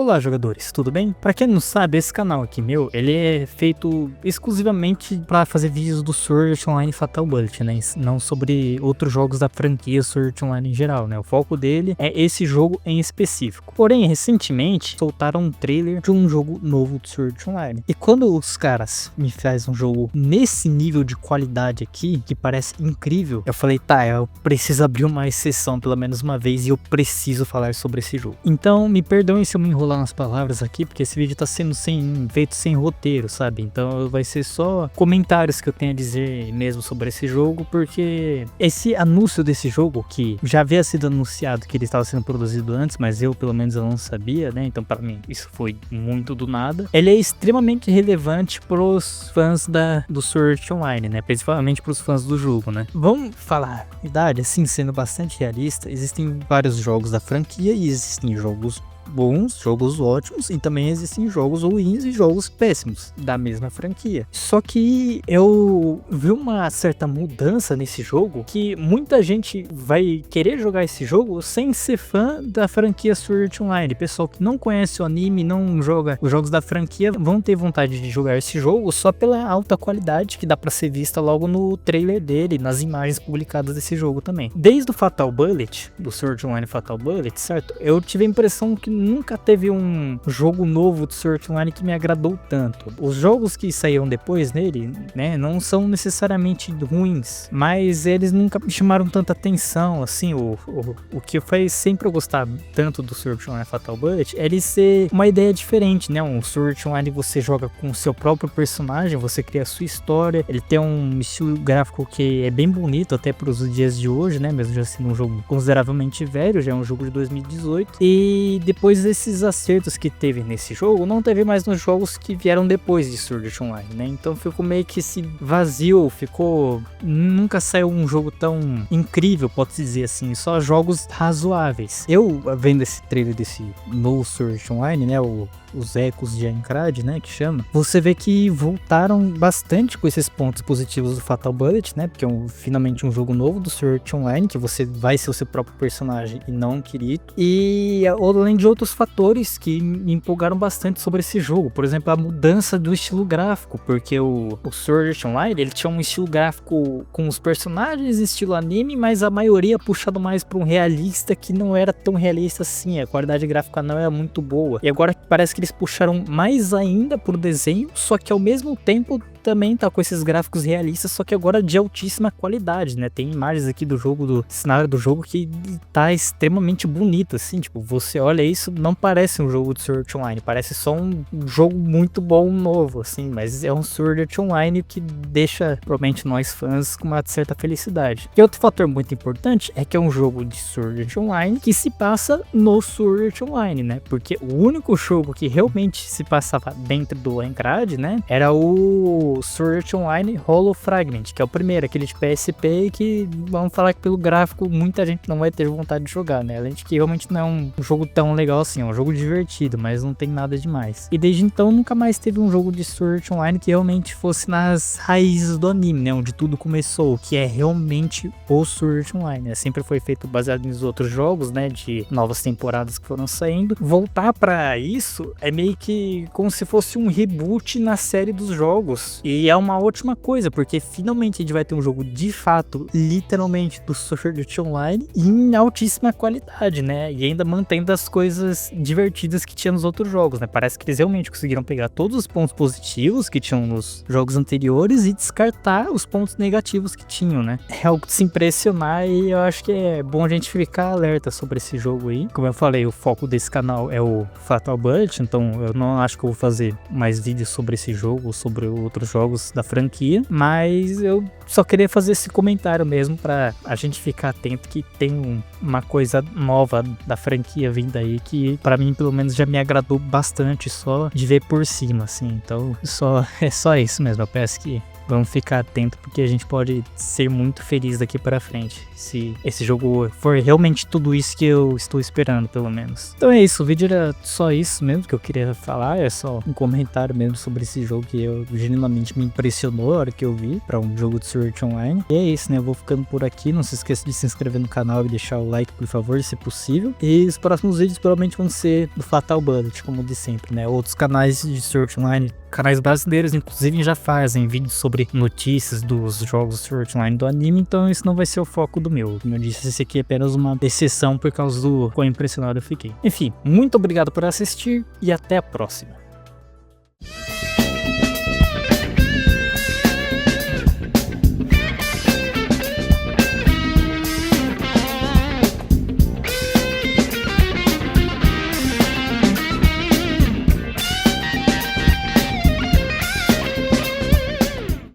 Olá jogadores, tudo bem? Pra quem não sabe, esse canal aqui meu, ele é feito exclusivamente pra fazer vídeos do Sword Art Online Fatal Bullet, né? Não sobre outros jogos da franquia Sword Art Online em geral, né? O foco dele é esse jogo em específico. Porém, recentemente, soltaram um trailer de um jogo novo do Sword Art Online. E quando os caras me fazem um jogo nesse nível de qualidade aqui, que parece incrível, eu falei, tá, eu preciso abrir uma exceção pelo menos uma vez e eu preciso falar sobre esse jogo. Então, me perdoem se eu me enrolar nas palavras aqui, porque esse vídeo tá sendo feito sem roteiro, sabe? Então vai ser só comentários que eu tenho a dizer mesmo sobre esse jogo, porque esse anúncio desse jogo, que já havia sido anunciado que ele estava sendo produzido antes, mas eu pelo menos eu não sabia, né? Então para mim isso foi muito do nada. Ele é extremamente relevante pros fãs do Sword Art Online, né? Principalmente pros fãs do jogo, né? Vamos falar a verdade, assim, sendo bastante realista, existem vários jogos da franquia e existem jogos bons, jogos ótimos, e também existem jogos ruins e jogos péssimos da mesma franquia. Só que eu vi uma certa mudança nesse jogo, que muita gente vai querer jogar esse jogo sem ser fã da franquia Sword Art Online. Pessoal que não conhece o anime, não joga os jogos da franquia, vão ter vontade de jogar esse jogo só pela alta qualidade que dá pra ser vista logo no trailer dele, nas imagens publicadas desse jogo também. Desde o Fatal Bullet, do Sword Art Online Fatal Bullet, certo? Eu tive a impressão que nunca teve um jogo novo do Sword Art Online que me agradou tanto. Os jogos que saíram depois nele, né, não são necessariamente ruins, mas eles nunca me chamaram tanta atenção, assim. O que faz sempre eu gostar tanto do Sword Art Online Fatal Bullet é ele ser uma ideia diferente, né? Um Sword Art Online você joga com o seu próprio personagem, você cria a sua história, ele tem um estilo gráfico que é bem bonito até para os dias de hoje, né? Mesmo já sendo um jogo consideravelmente velho, já é um jogo de 2018, e depois desses acertos que teve nesse jogo, não teve mais nos jogos que vieram depois de Sword Art Online, né? Então ficou meio que esse vazio, nunca saiu um jogo tão incrível, pode-se dizer assim, só jogos razoáveis. Eu, vendo esse trailer desse novo Sword Art Online, né, os ecos de Aincrad, né, que chama, você vê que voltaram bastante com esses pontos positivos do Fatal Bullet, né, porque é finalmente um jogo novo do Sword Art Online, que você vai ser o seu próprio personagem e não um Kirito, e além de outros fatores que me empolgaram bastante sobre esse jogo, por exemplo, a mudança do estilo gráfico, porque o Sword Art Online, ele tinha um estilo gráfico com os personagens estilo anime, mas a maioria puxado mais para um realista que não era tão realista assim, a qualidade gráfica não era muito boa, e agora parece que eles puxaram mais ainda pro desenho, só que ao mesmo tempo também tá com esses gráficos realistas, só que agora de altíssima qualidade, né? Tem imagens aqui do jogo, do cenário do jogo que tá extremamente bonito, assim, tipo, você olha isso, não parece um jogo de Sword Art Online, parece só um jogo muito bom, novo, assim, mas é um Sword Art Online que deixa, provavelmente, nós fãs com uma certa felicidade. E outro fator muito importante é que é um jogo de Sword Art Online que se passa no Sword Art Online, né? Porque o único jogo que realmente se passava dentro do Aincrad, né, era o Sword Art Online Hollow Fragment, que é o primeiro, aquele de PSP, que vamos falar que pelo gráfico muita gente não vai ter vontade de jogar, né? Além de que realmente não é um jogo tão legal assim, é um jogo divertido, mas não tem nada demais. E desde então nunca mais teve um jogo de Sword Art Online que realmente fosse nas raízes do anime, né? Onde tudo começou, que é realmente o Sword Art Online, né? Sempre foi feito baseado nos outros jogos, né? De novas temporadas que foram saindo. Voltar pra isso é meio que como se fosse um reboot na série dos jogos. E é uma ótima coisa, porque finalmente a gente vai ter um jogo de fato, literalmente, do Sword Art Online em altíssima qualidade, né? E ainda mantendo as coisas divertidas que tinha nos outros jogos, né? Parece que eles realmente conseguiram pegar todos os pontos positivos que tinham nos jogos anteriores e descartar os pontos negativos que tinham, né? É algo de se impressionar e eu acho que é bom a gente ficar alerta sobre esse jogo aí. Como eu falei, o foco desse canal é o Fatal Bullet, então eu não acho que eu vou fazer mais vídeos sobre esse jogo ou sobre outros jogos da franquia, mas eu só queria fazer esse comentário mesmo pra a gente ficar atento que tem uma coisa nova da franquia vindo aí que pra mim pelo menos já me agradou bastante só de ver por cima, assim. Então é só isso mesmo, eu peço que Vamos ficar atento porque a gente pode ser muito feliz daqui pra frente, se esse jogo for realmente tudo isso que eu estou esperando, pelo menos. Então é isso, o vídeo era só isso mesmo que eu queria falar, é só um comentário mesmo sobre esse jogo que eu genuinamente me impressionou a hora que eu vi pra um jogo de Sword Art Online. E é isso, né, eu vou ficando por aqui, não se esqueça de se inscrever no canal e deixar o like, por favor, se possível. E os próximos vídeos provavelmente vão ser do Fatal Bullet, como de sempre, né, outros canais de Sword Art Online, canais brasileiros, inclusive, já fazem vídeos sobre notícias dos jogos Sword Art Online do anime, então isso não vai ser o foco do meu. Como eu disse, esse aqui é apenas uma exceção por causa do quão impressionado eu fiquei. Enfim, muito obrigado por assistir e até a próxima.